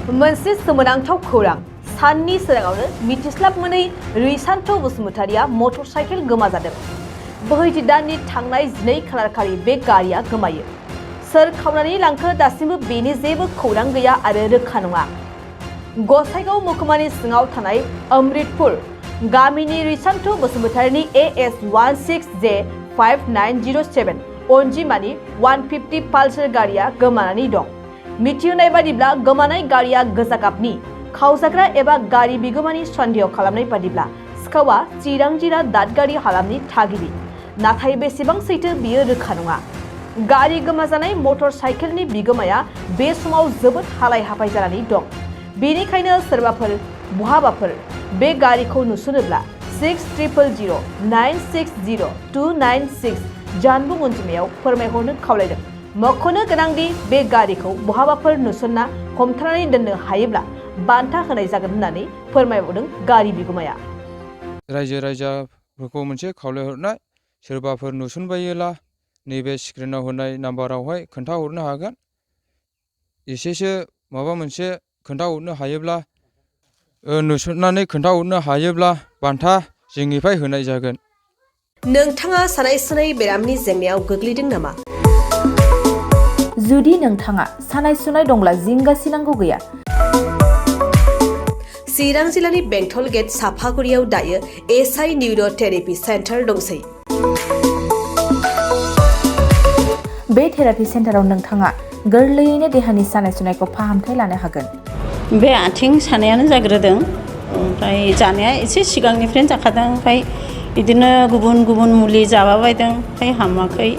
मोनसे सोमोनांथाव खौरां साननि सोराङावनो मिथिस्लाब मोनै रैसान्थ बसुमतारिया मटर साइकेल गोमाजादों। बोहैथि दाननि थांनाय 12 खालारखालि बे गारिया गोमायो। सोर खावनानै लांखो दासिमबो बेनि जेबो खौरां गैया आरो रोखा नङा। गसाइगाव महकुमानि सिङाव थानाय अमृतपुर गामिनि रैसान्थ बसुमतारिनि AS16J5907 अनजिमानि 150 पालसार गारिया गोमानानै दं। मिथिहोनाय बादिब्ला गोमानाय गारिया गोजा गाबनि। खावजाग्रा एबा गारि बिगोमानि सन्देह खालामनाय बादिब्ला सिखावा चिरां जिल्ला दादगारि हालामनि थागिबि। नाथाय बेसेबां सैथो बियो रोखा नङा। गारि गोमाजानाय मटर साइकेलनि बिगोमाया बे समाव जोबोद हालाय हाफाय जानानै दं। बेनिखायनो सोरबाफोर बहाबाफोर बे गारिखौ नुसनोब्ला 6000960296 जानबुं अनजिमायाव फोरमायहरनो खावलायदों। मख'नो गोनांदि बे गारिखौ बहाबाफोर नुसनना हमथानानै दोननो हायोब्ला बान्था होनाय जागोन होननानै फोरमायबावदों गारि बिगोमाया। रायजो राजाफोरखौ मोनसे खावलायहरनाय, सोरबाफोर नुसनबायोला नैबे स्क्रिनाव होनाय नाम्बारावहाय खोन्थाहरनो हागोन। एसेसो माबा मोनसे खोन्थाहरनो हायोब्ला नुसननानै खोन्थाहरनो हायोब्ला बान्था जोंनिफ्राय होनाय जागोन। नोंथाङा सानाय सुनाय बेरामनि जेंनायाव गोग्लैदों नामा? जुदि नोंथाङा सानाय सुनाय दंब्ला जिंगासिनांगौ गैया। चिरां जिल्लानि बेंटल गेट साफागुरियाव दायो एसआइ निउर' थेरापि सेन्टार दंसै। बे थेरापि सेन्टाराव नोंथाङा गोरलैयैनो देहानि सानाय सुनायखौ फाहामथाय लानो हागोन। बे आथिं सानायानो जाग्रोदों, ओमफ्राय जानाया एसे सिगांनिफ्रायनो जाखादों, ओमफ्राय बिदिनो गुबुन गुबुन मुलि जाबाबायदों, ओमफ्राय हामाखै।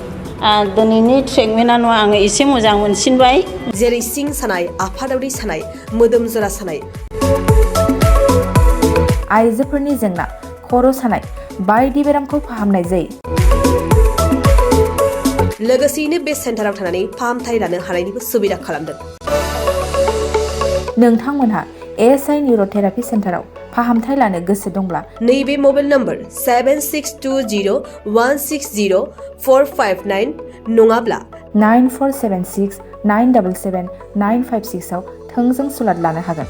दिनैनि ट्रिटमेन्टआ आङो एसे मोजां मोनसिनबाय। जेरै सिं सानाय, आफादावरि सानाय, मोदोम जरा सानाय, आइजोफोरनि जेंना, खर' सानाय बायदि बेरामखौ फाहामनाय जायो। लोगोसेयैनो बे सेन्टाराव थानानै फाहामथाय लानो हानायनिबो सुबिदा खालामदों। नोंथांमोनहा एसआइ निउर' थेरापि सेन्टाराव फाहामथाय लानो गोसो दंब्ला नैबे मबाइल नम्बर 7620160459 नङाब्ला 9476977956 आव थोंजों सुलाद लानो हागोन।